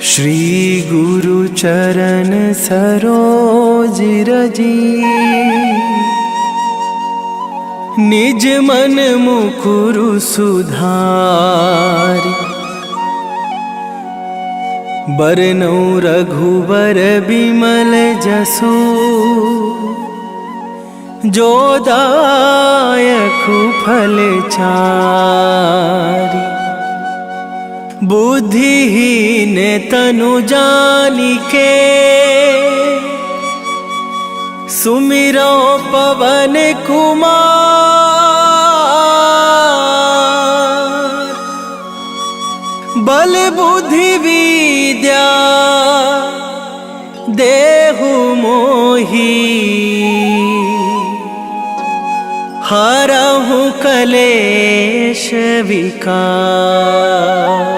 श्री गुरु चरण सरोज रजी, निज मन मुकुरु सुधारि। बरनउँ रघुबर बिमल जसु, जो दायकु फल चारि। बुद्धिहीन तनु जानिके, सुमिरो पवन कुमार। बल बुद्धि विद्या देहु मोहि, हरहु कलेश विकार।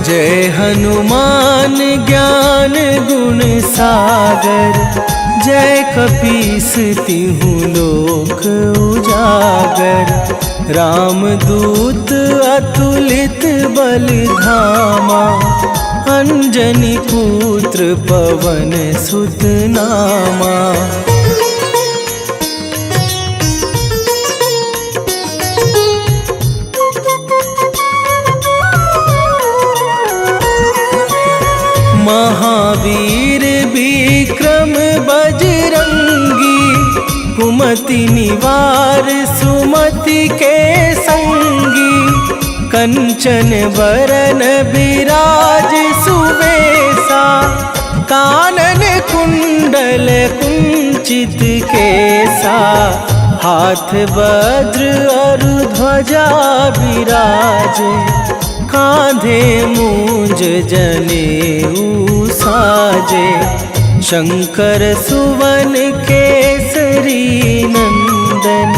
जय हनुमान ज्ञान गुण सागर, जय कपीस तिहु लोक उजागर। रामदूत अतुलित बल धामा, अंजनी पुत्र पवन सुत नामा। महावीर विक्रम बजरंगी, कुमति निवार सुमति के संगी। कंचन बरन बिराज सुबेसा, कानन कुंडल कुंचित केसा। हाथ वज्र और ध्वजा विराजे, कांधे मूंज जनेऊ साजे। शंकर सुवन केसरी नंदन,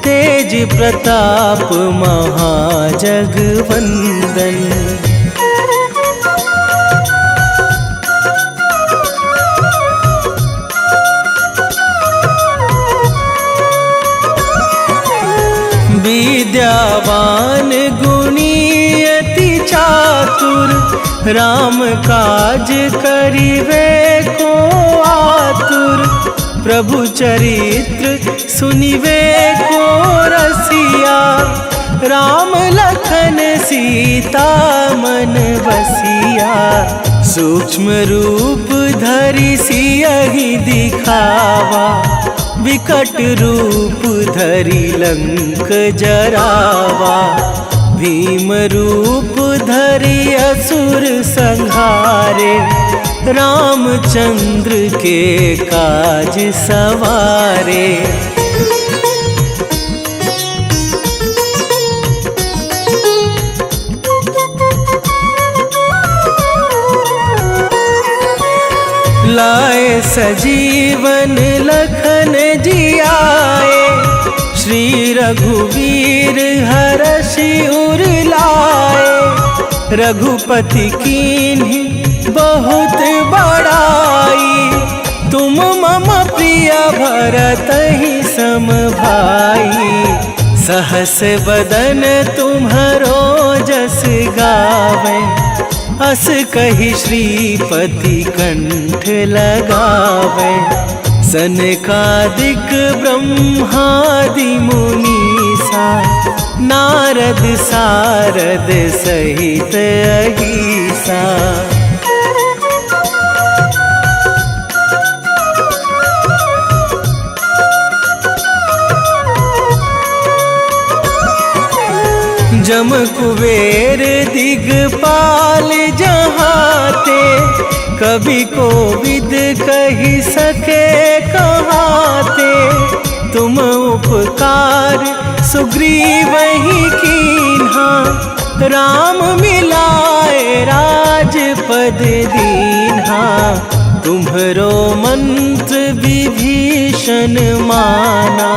तेज प्रताप महाजगवंदन। विद्यावान गुणी अति चातुर, राम काज करिवे को आतुर। प्रभु चरित्र सुनिवे को रसिया, राम लखन सीता मन बसिया। सूक्ष्म रूप धरि सियहि दिखावा, विकट रूप धरि लंक जरावा। भीम रूप धरि असुर संहारे, रामचंद्र के काज सवारे। लाए सजीवन लखन जियाए, श्री रघुवीर हरषि उर लाए। रघुपति कीन्ही बहुत बड़ाई, तुम मम प्रिय भरतहि सम भाई। सहस बदन तुम्हरो जस गावे, अस कहि श्रीपति कंठ लगावे। सनकादिक ब्रह्मादि मुनीसा, नारद सारद सहित अहिसा। जम कुबेर दिगपाल जहाते, कभी कोविद कहि सके कहाते। तुम उपकार सुग्रीवहि कीन्हा, राम मिलाए राजपद दीन्हा। तुम्हरो मंत्र विभीषण माना,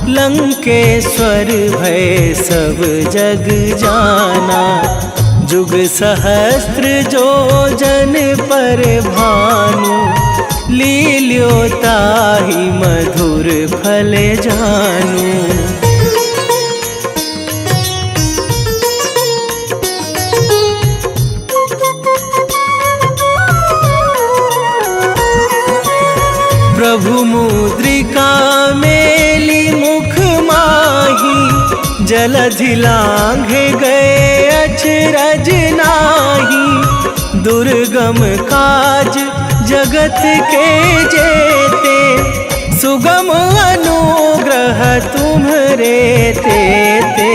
लंकेश्वर भय सब जग जाना। जुग सहस्त्र जो जन पर भानु, लील्यो ताहि मधुर फल जानू। प्रभु मुद्रिका मेली मुख माही, जलधि लांघे गए अचरज नाही। दुर्गम काज जगत के जेते, सुगम अनुग्रह तुम्हरे तेते।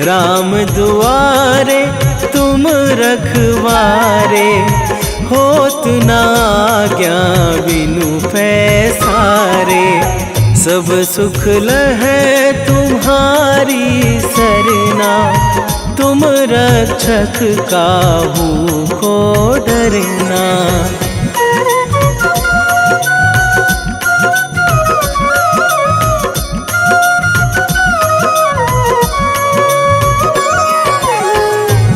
राम दुआरे तुम रखवारे, होत न आज्ञा बिनु पैसारे। सब सुख लहै तुम्हारी सरना, तुम रक्षक काहू को डरना।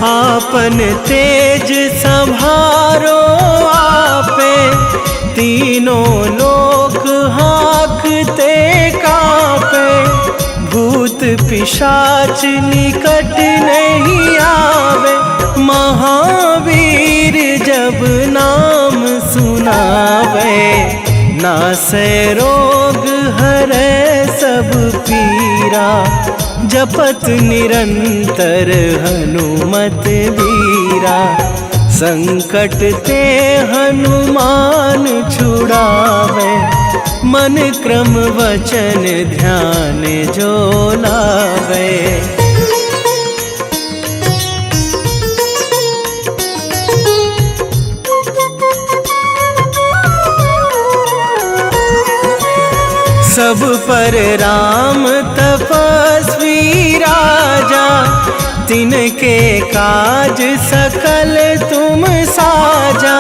आपन तेज संभारो आपे, तीनों लोक हाँकते कांपे। भूत पिशाच निकट नहीं आवे, महावीर जब नाम सुनावे। नासै रोग हरै सब पीरा, जपत निरंतर हनुमत वीरा। संकट ते हनुमान छुड़ावे, मन क्रम वचन ध्यान जो लावे। सब पर राम तपस्वी राजा, तिनके काज सकल तुम साजा।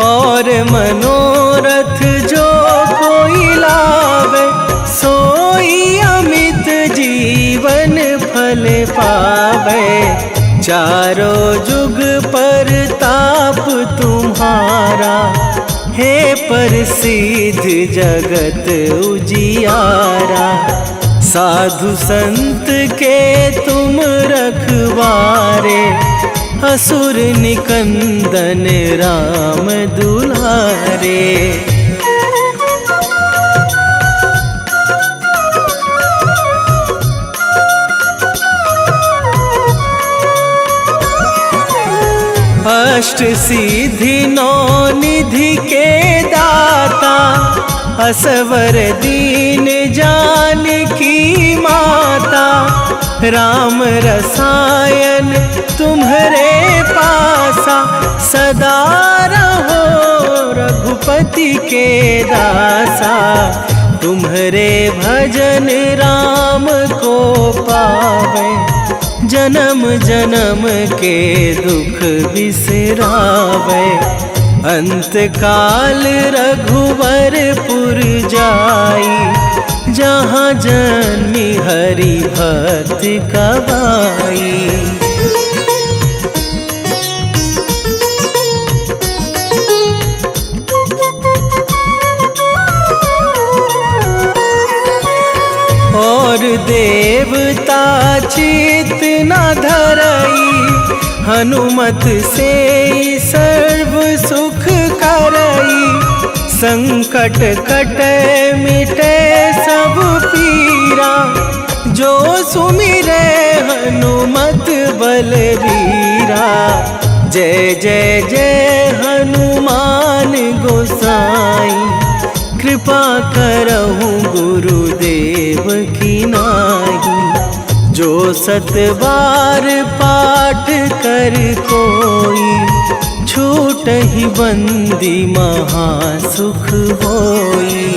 और मनोरथ जो कोई लावे, सोई अमित जीवन फल पावे। चारों जुग पर ताप तुम्हारा, हे प्रसिद्ध जगत उजियारा। साधु संत के तुम रखवारे, असुर निकंदन राम दुलारे। अष्ट सिद्धि नौ निधि के दाता, असवर दीन जानकी माता। राम रसायन तुम्हरे पासा, सदा रहो रघुपति के दासा। तुम्हरे भजन राम को पावे, जन्म जन्म के दुख बिसरावे। अंत काल रघुवरपुर जाई, जहाँ जन्मी हरि भक्त कहाई। और देवता चित न धरई, हनुमत से सर्व सुख करई। संकट कटे मिटे सब पीरा, जो सुमिरे हनुमत बलबीरा। जय जय जय हनुमान गोसाई, कृपा करहु गुरुदेव की नाई। जो सत बार पाठ कर कोई, छूटहि बंदी महासुख होई।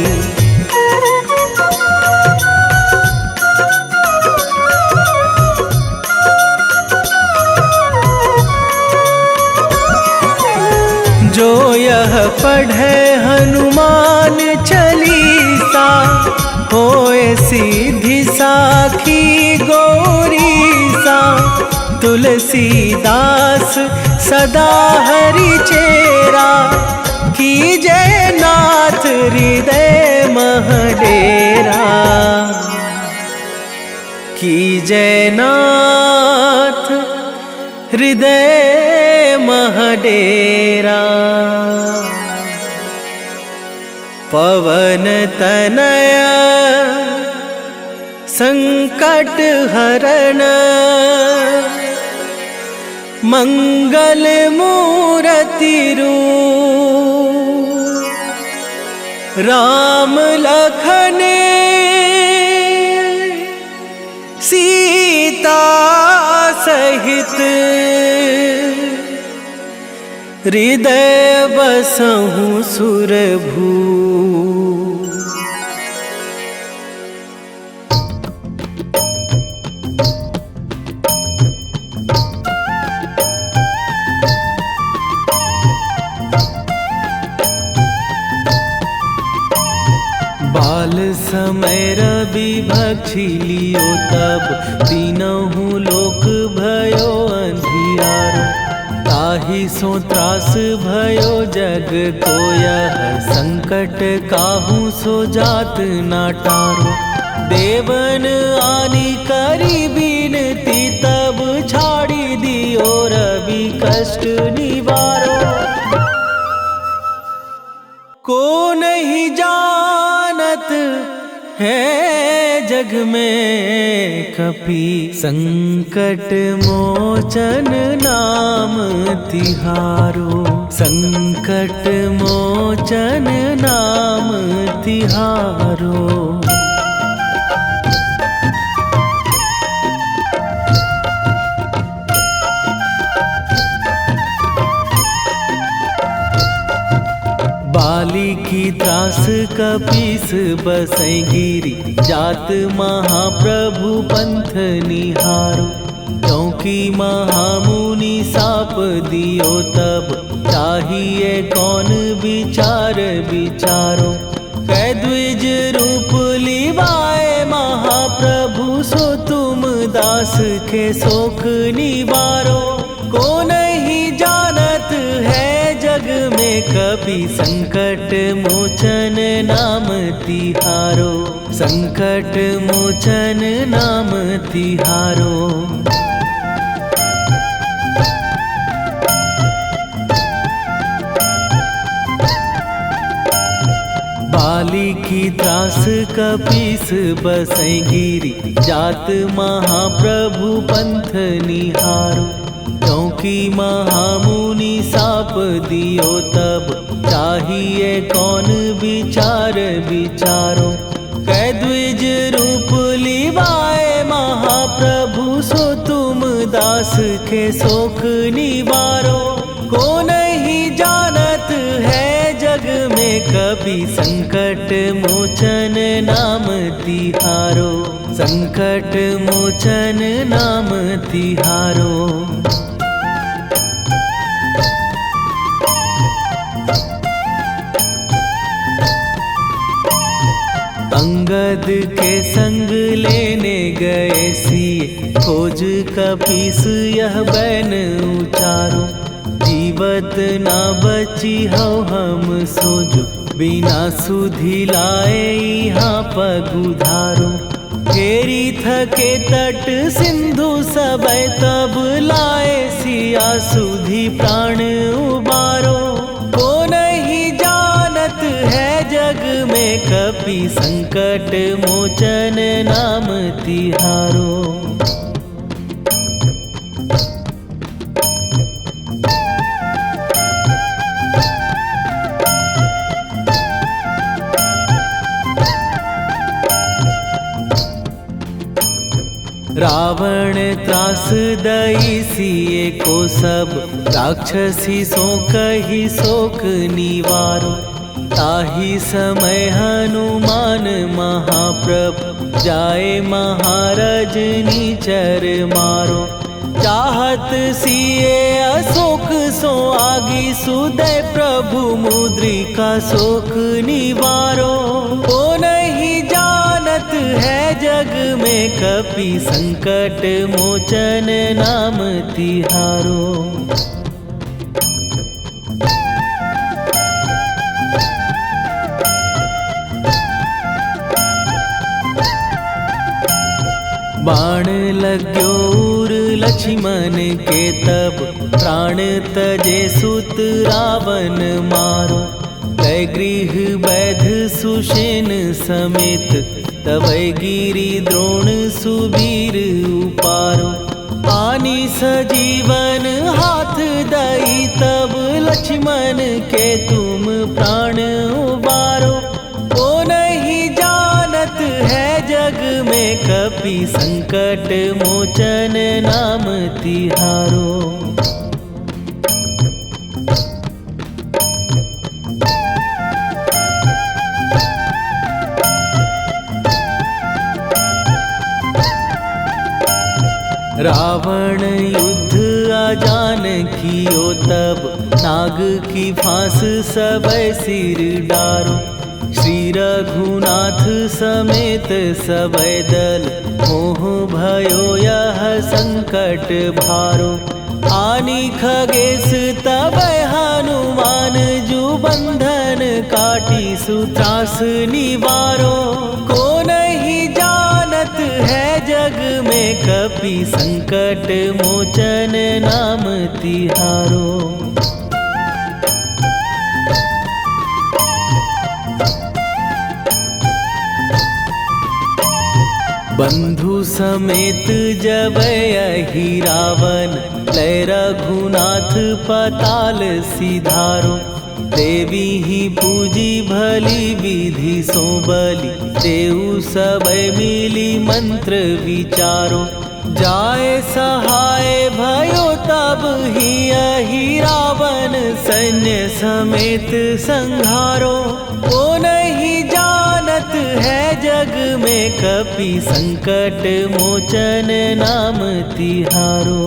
जो यह पढ़ हनुमान चालीसा, होए सीधी साखी गौरीसा। तुलसीदास सदा हरि चेरा, कीजे नाथ हृदय मह डेरा। कीजे नाथ हृदय मह डेरा। पवन तनय संकट हरण, मंगल मूरति रूप। राम लखन सीता सहित, हृदय बसहु सुरभू। बाल समय रवि भक्षी लियो तब, तीनहु लोक भयो अंधियारो। ताहि सो त्रास भयो जग को यह, संकट काहू सो जात ना टारो। देवन आनी करी बिनती, तब छाड़ी दियो रवि कष्ट निवारो। को नहीं जानत है जग में कपि, संकट मोचन नाम तिहारो। संकट मोचन नाम तिहारो। बाली की त्रास कपीस बसै गिरी, जात महाप्रभु पंथ निहारो। क्योंकि महामुनि साप दियो तब, चाहिए कौन विचार विचारो। कै द्विज रूप लिवाए महाप्रभु, सो तुम दास के शोक निवारो। को नहीं जानत है जग में कपि, संकट मोचन नाम तिहारो। संकट मोचन नाम तिहारो। बाली की त्रास कपीस बसै गिरी, जात महाप्रभु पंथ निहारो। क्योंकि महामुनि साप दियो तब, चाहिए कौन विचार विचारो। कै द्विज रूप लिवाए महाप्रभु, सो तुम दास के शोक निवारो। को नहीं जानत है जग में कपि, संकट मोचन नाम तिहारो। संकट मोचन नाम तिहारो। अंगद के संग लेने गए सिए, खोज कपीस यह बैन उचारो। जीवत ना बची हो हम सोजो, बिना सुधि लाए यहाँ पगुधारो। फेरी थके तट सिंधु सबे, तब लाए सिया सुधि प्राण उबारो। को नहीं जानत है जग में कपि, संकट मोचन नाम तिहारो। रावण त्रास दई सिए को सब, राक्षसी सो कही शोक निवारो। ताहि समय हनुमान महाप्रभु, जाए महाराज निचर मारो। चाहत सिए अशोक सो आगी सुदय प्रभु मुद्रिका शोक निवारो। ओ नहीं जानत है जग में कपि संकट मोचन नाम तिहारो। बाण लग्यो उर लक्ष्मण के तब प्राण तजे सुत रावण मारो। कै गृह वैध सुषेण समेत तवै गिरि द्रोण सुबीर उपारो। आनी सजीवन हाथ दई तब लक्ष्मण के तुम प्राण उबारो। ओ नहीं जानत है जग में कपि संकट मोचन नाम तिहारो। रावण युद्ध आजान कियो तब नाग की फांस सबै सिर डारो। श्री रघुनाथ समेत सबै दल मोह भयो यह संकट भारो। आनी खगेश तबै हनुमान जु बंधन काटी सुत्रास निवारो। को नहीं जानत है जग में कपि संकट मोचन नाम तिहारो। बंधु समेत जबै अहि रावण लय रघुनाथ पताल सिधारो। देवी ही पूजी भली विधि सो बलि देऊ सबै मिली मंत्र विचारो। जाय सहाय भयो तब ही अहि रावण सैन्य समेत संहारो। ओ नहीं जानत है जग में कपि संकट मोचन नाम तिहारो।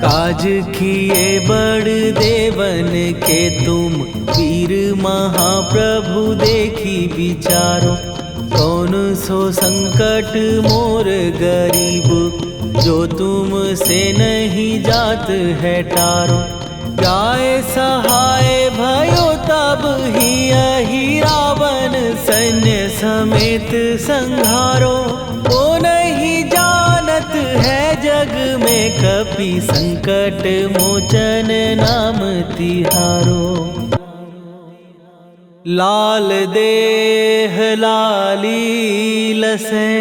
काज किए बड़ देवन के तुम वीर महाप्रभु देखी विचारो। कौन सो संकट मोर गरीब जो तुम से नहीं जात है टारो। जाय सहाय भयो तब ही अहि रावण सैन्य समेत संहारो। ओ नहीं जानत है जग में कपि संकट मोचन नाम तिहारो। लाल देह लाली लसे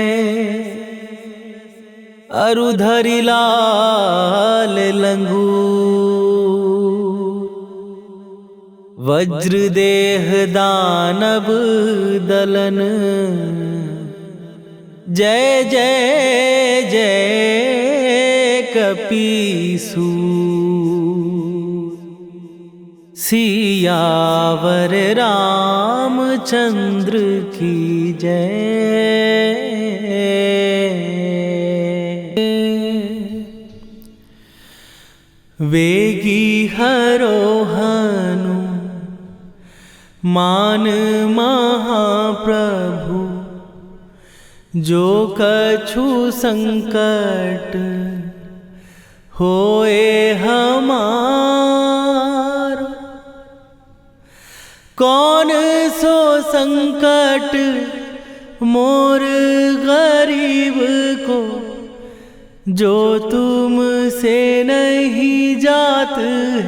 अरुधरि लाल लंगूर। वज्र देह दानव दलन जय जय जय कपीसूर। सियावर रामचंद्र की जय। वेगी हरोहनु मान महाप्रभु जो कछु संकट होए हमार। कौन सो संकट मोर गरीब को जो तुम से नहीं जात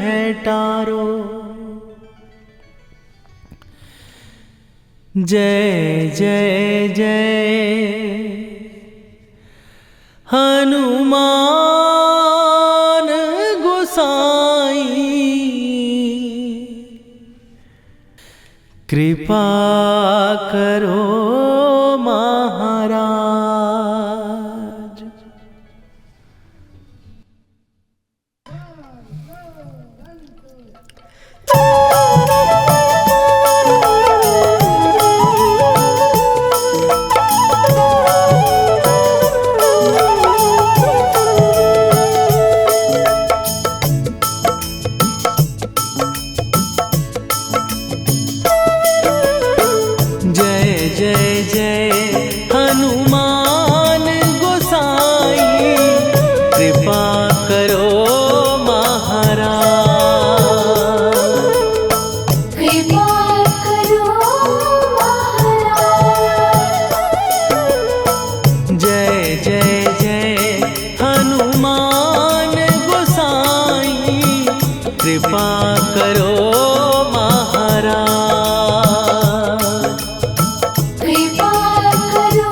है टारो। जय जय जय हनुमान गोसाई। कृपा करो महाराज। कृपा करो महाराज। कृपा करो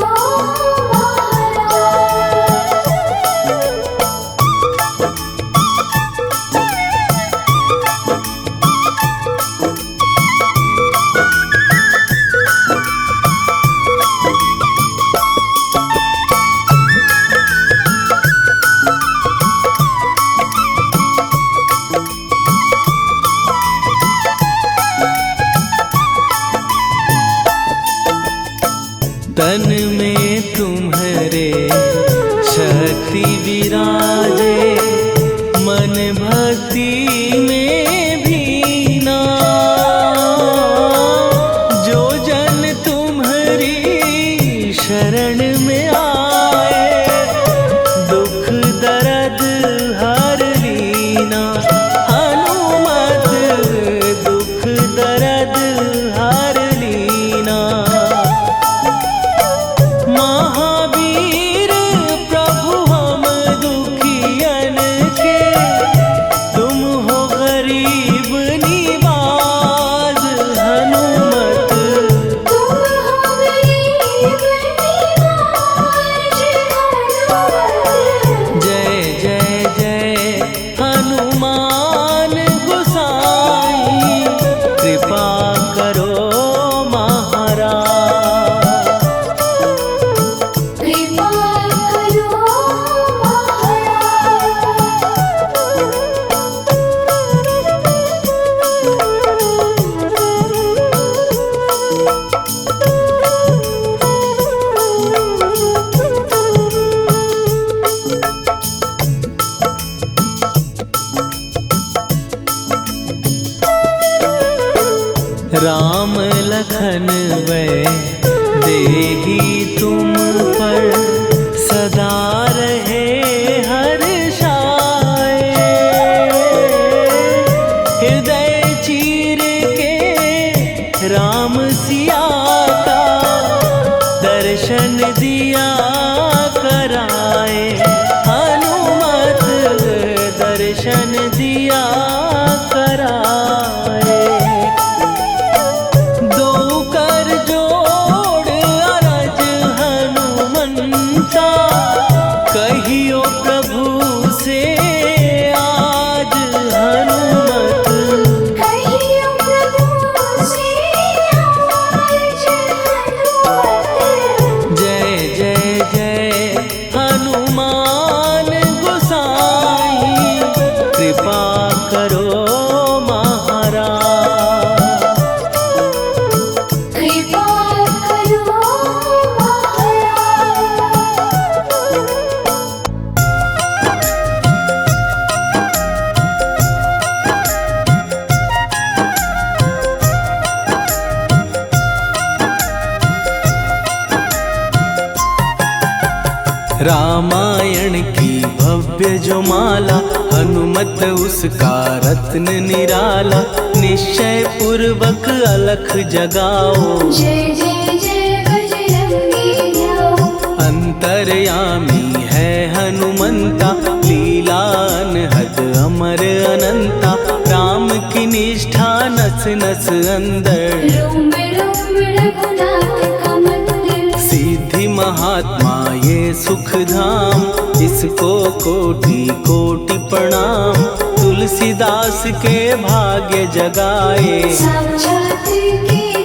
तन में तुम्हारे शक्ति विराजे, मन भक्ति में भीना। जो जन तुम्हारी शरण में आए, दुख दर्द हर लीना। हनुमत दुख दर्द हर लीना। महावीर प्रभु हम दुखियन के, तुम हो गरीब निवाज। हनुमत तुम हो गरीब निवाज। जय जय जय हनुमान गोसाई, कृपा करो महाराज। कृपा करो राम लखन वै देही तुम पर, सदा रहे हर्षाए। हृदय चीर के राम सिया का, दर्शन दिया कराए। हनुमत दर्शन दिया कराए। दो कर जोड़ अरज हनुमंता, कहियो प्रभु से आज। हनुमत कहियो प्रभु से आज। हनुमत जय जय जय हनुमान गोसाई, कृपा करो महाराज। कृपा करो रामायण की भव्य जो माला, हनुमत उसका रत्न निराला। निश्चय पूर्वक अलख जगाओ, जय जय जय बजरंगी जाओ। अंतर्यामी है हनुमंता, लीला अनहद अमर अनंता। राम की निष्ठा नस नस अंदर, रोम रोम रघुनाथ का मंदिर। सिद्धि महात्मा ये सुख धाम, इसको कोटि कोटि प्रणाम। तुलसीदास के भाग्य जगाए, साक्षात के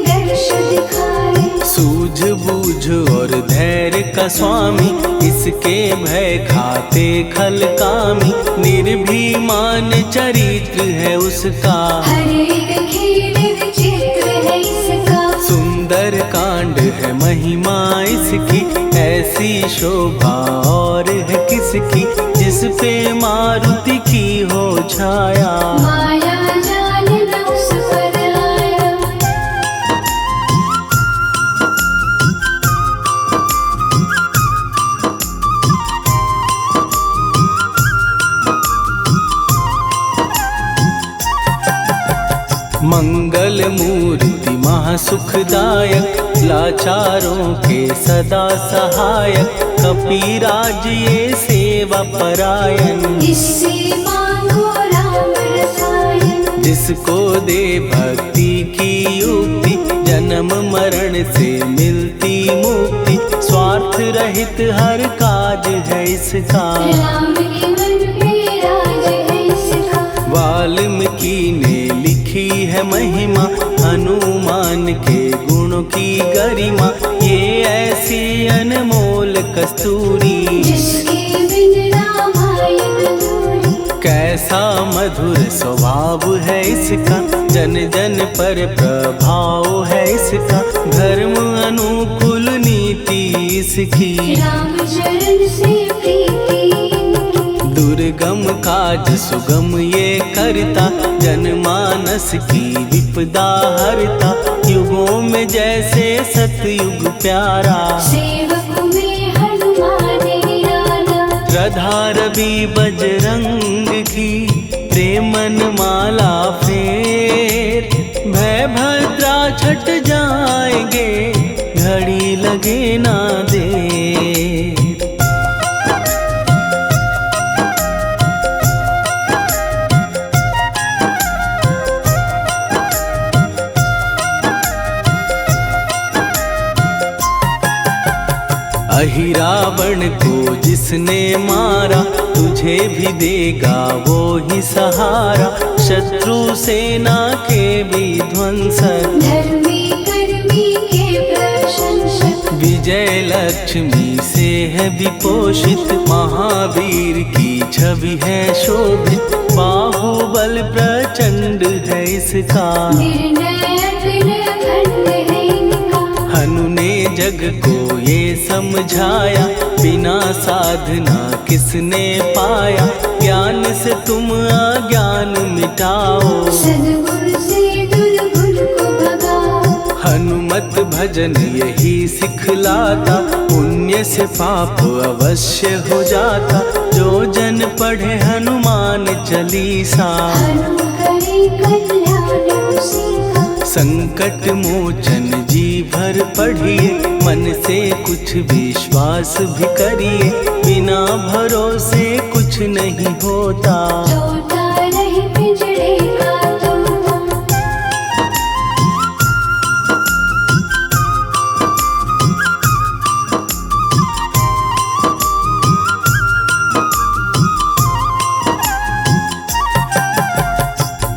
दर्श दिखाए। सूझ बूझ और धैर्य का स्वामी, इसके भय खाते खल कामी। निर्भीमान चरित्र है उसका, हर एक खेल विचित्र है इसका। सुंदर कांड है महिमा इसकी, ऐसी शोभा और है किसकी। जिस पे मारुति की हो छाया, माया जाल न उस पर आया। मंगल मूर्ति महासुखदायक, लाचारों के सदा सहायक। कपीराज ये सेवा परायण, इससे मांगो राम रसायन। जिसको दे भक्ति की युक्ति, जन्म मरण से मिलती मुक्ति। स्वार्थ रहित हर काज है इसका, राम के मन पे राज है इसका। वाल्मीकि ने लिखी है महिमा, हनुमान के गुणों की गरिमा। ये ऐसी अनमोल कस्तूरी, जिसके बिन रामायण अधूरी। कैसा मधुर स्वभाव है इसका, जन जन पर प्रभाव है इसका। धर्म अनुकूल नीति इसकी, राम चरण से प्रीति इनकी। दुर्गम काज सुगम ये करता, जनमानस की विपदा हरता। युगों में जैसे सतयुग प्यारा, सेवक में हनुमान निराला। श्रद्धा रवि बजरंग की, प्रेमन माला फेर। भय भद्रा छट जाएंगे, घड़ी लगे ना देर। अहि रावण को जिसने मारा, तुझे भी देगा वो ही सहारा। शत्रु सेना के विध्वंसक, धर्मी कर्मी के प्रशंसक। विजय लक्ष्मी से है विपोषित, महावीर की छवि है शोभित। बाहुबल प्रचंड है इसका, निर्णय अखंड है इनका। हनु ने जग को ये समझाया, बिना साधना किसने पाया। ज्ञान से तुम अज्ञान मिटाओ, सद्गुण से दुर्गुण को भगाओ। हनुमत भजन यही सिखलाता, पुण्य से पाप अवश्य हो जाता। जो जन पढ़े हनुमान चालीसा, हनु करे कल्याण उसी का। संकट मोचन जी भर पढ़िए, मन से कुछ विश्वास भी करिए। बिना भरोसे कुछ नहीं होता, तोता रहे पिंजड़े का तोता।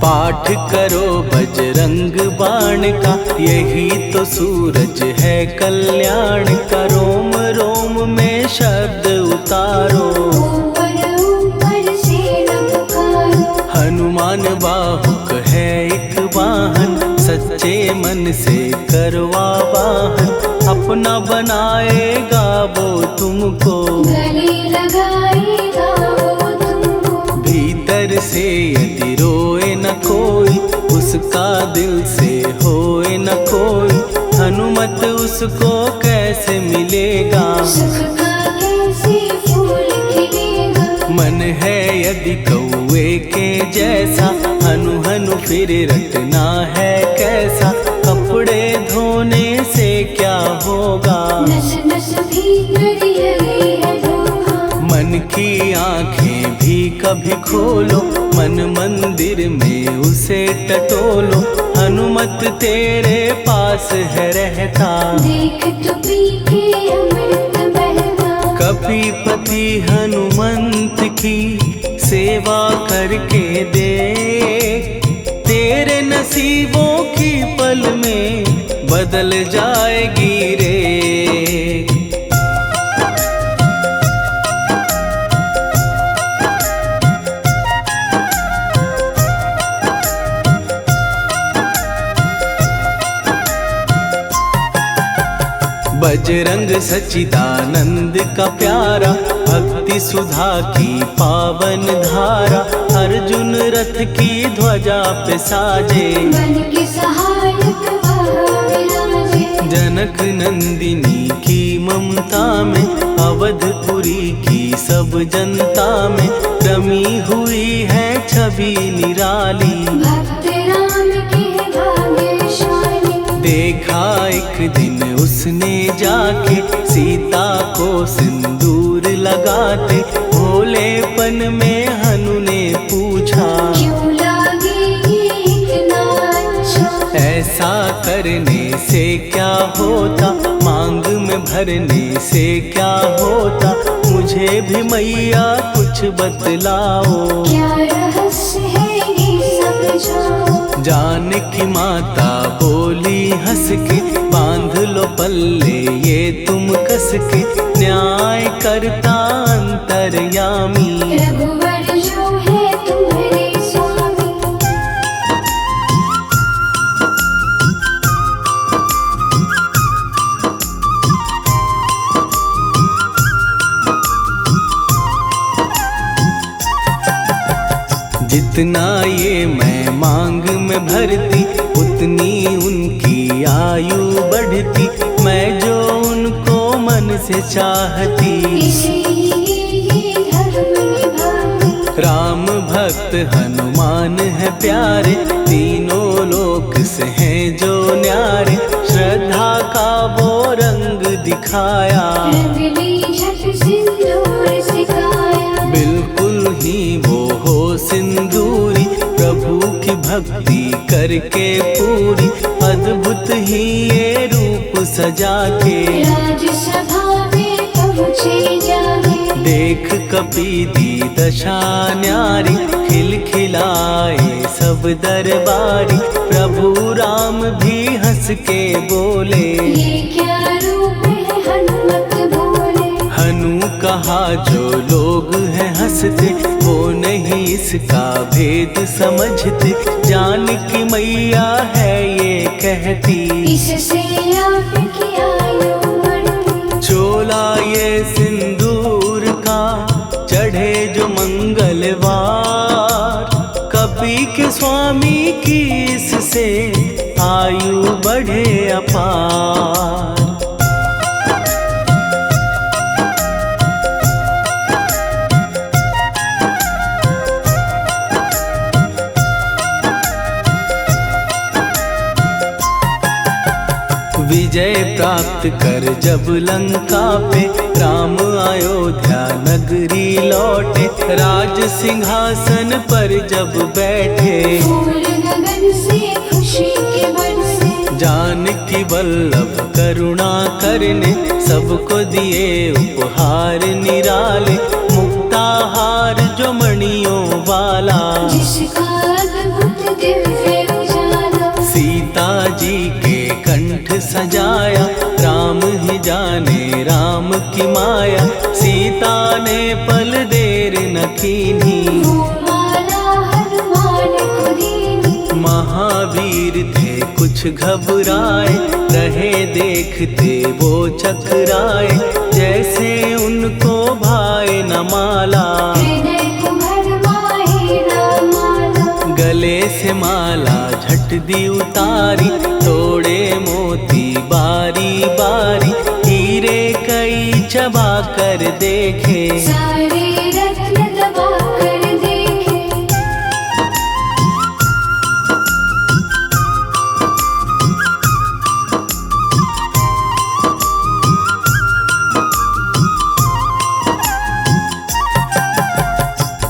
पाठ करो बजरंग बाण का, यही तो सूरज है कल्याण का। रोम रोम में शब्द उतारो, ऊपर ऊपर से न पुकारो। हनुमान बाहुक है एक वाहन, सच्चे मन से करवा वाहन। अपना बनाएगा वो तुमको, गले लगाएगा वो तुमको। भीतर से यदि रोए न कोई, उसका दिल से होए न कोई। हनुमत उसको कैसे मिलेगा, सुख का कैसे फूल खिलेगा। मन है यदि कौवे के जैसा, हनु हनु फिर रटना है कैसा। कपड़े धोने से क्या होगा, नस नस भीतर यही है धोखा। मन की आंखें भी कभी खोलो, मन मंदिर में उसे टटोलो। हनुमत तेरे पास है रहता, देख तो पी के अमृत बहता। कपीपति हनुमंत की सेवा करके देख। तेरे नसीबों की पल में बदल जाएगी रे। बजरंग सच्चिदानंद का प्यारा, भक्ति सुधा की पावन धारा। अर्जुन रथ की ध्वजा पे साजे, बन के सहायक वह विराजे। जनक नंदिनी की ममता में, अवधपुरी की सब जनता में। रमी हुई है छवि निराली, भक्त राम के भाग्यशाली। देखा एक दिन उसने जाके, सीता को सिंदूर लगाते। भोलेपन में हनु ने पूछा, क्यों लागे ये ऐसा करने से क्या होता, मांग में भरने से क्या होता, मुझे भी मैया कुछ बतलाओ। क्या रहस्य है ये समझाओ। जानकी माता बोली हंस के, बांध लो पल्ले ये तुम कस के, न्याय करता अंतर्यामी। रघुवर जो है तुम्हारे स्वामी। जितना ये मैं मांग में भरती, उतनी उनकी आयु बढ़ती, मैं जो उनको मन से चाहती। इसीलिए धर्म निभाती। राम भक्त हनुमान है प्यारे, तीनों लोक से हैं जो न्यारे, श्रद्धा का वो रंग दिखाया। रंग ली झट सिंदूर सिखाया। बिल्कुल ही वो हो सिंदूरी, प्रभु की भक्ति करके पूरी, अद्भुत ही ये रूप सजा के। राजसभा में पहुँचे जाके। देख कपीदी दशा न्यारी, खिलखिलाए सब दरबारी, प्रभु राम भी हंस के बोले। ये क्या रूप है हनुमत बोले। हनु कहा जो लोग हैं हंसते, वो नहीं इसका भेद समझते, जानकी मैया है ये कहती। इससे आपकी आयु बढ़ती। चोला ये सिंदूर का चढ़े जो मंगलवार, कपी के स्वामी की इससे आयु बढ़े अपार। विजय प्राप्त कर जब लंका पे, राम अयोध्या नगरी लौटे, राज सिंहासन पर जब बैठे। फूल गगन से खुशी के बरसे। जानकी वल्लभ करुणा करने, सबको दिए उपहार निराले, मुक्ताहार जो मणियों वाला। जिसका अद्भुत दिव्य उजाला। सीता जी के कंठ सजाया, राम ही जाने राम की माया, सीता ने पल देर न कीन्ही। वो माला हनुमान को दीनी। महावीर थे कुछ घबराए, रहे देखते वो चकराए, जैसे उनको भाए न माला। हृदय को भरमाए राम माला। गले से माला झट दी उतारी, तोड़े मोती बारी बारी, हीरे कई चबा कर देखे। सारे रत्न दबा कर देखे।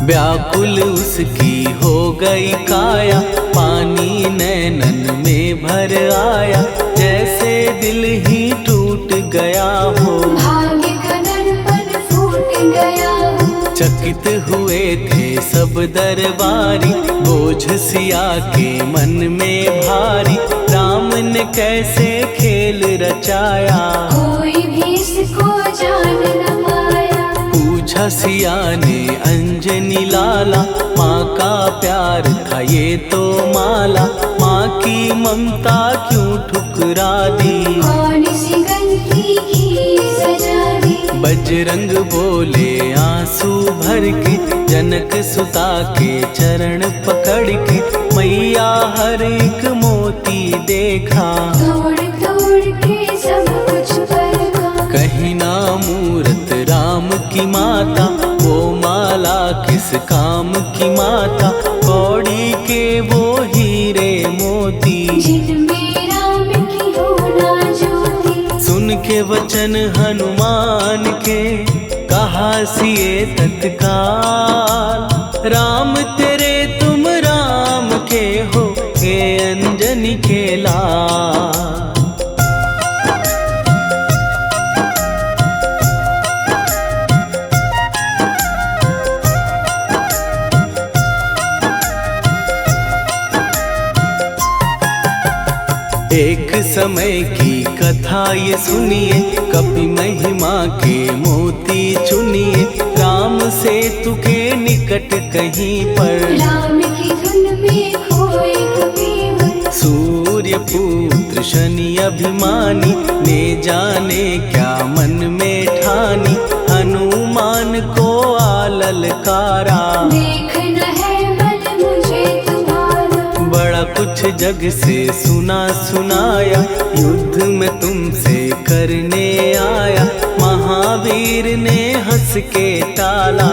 व्याकुल उसकी हो गई काया, पानी नैनन में भर आया, जैसे दिल ही टूट गया हो। भाग्य का दर्पण फूट गया हो। चकित हुए थे सब दरबारी, बोझ सिया के मन में भारी, राम ने कैसे खेल रचाया। कोई भी इसको जान न पाया। पूछा सिया ने अंजनी लाला, माँ का प्यार था ये तो माला, माँ की ममता क्यों ठुकरा दी। कौन सी गलती की सजा दी। बजरंग बोले आंसू भर के, जनक सुता के चरण पकड़ के, मैया हर एक मोती देखा। तोड़ तोड़ के सब कुछ परखा। कहीं ना मूरत राम की माता, वो माला किस काम की माता, कौड़ी के वो हीरे मोती। जिनमें राम की होना ज्योति। सुन के वचन हनुमान के, कहा सिए तत्काल, राम तेरे तुम राम के हो, हे अंजनी के लाल। एक समय की कथा ये सुनिए, कपि महिमा के मोती चुनिए। राम सेतु के निकट कहीं पर राम की धुन में खोए कबीर। सूर्य पुत्र शनि अभिमानी, ने जाने क्या मन में ठानी। हनुमान को ललकारा, देखना है बल मुझे तुम्हारा। बड़ा कुछ जग से सुना सुनाया, युद्ध में तुमसे करने आया। महावीर ने हंस के टाला,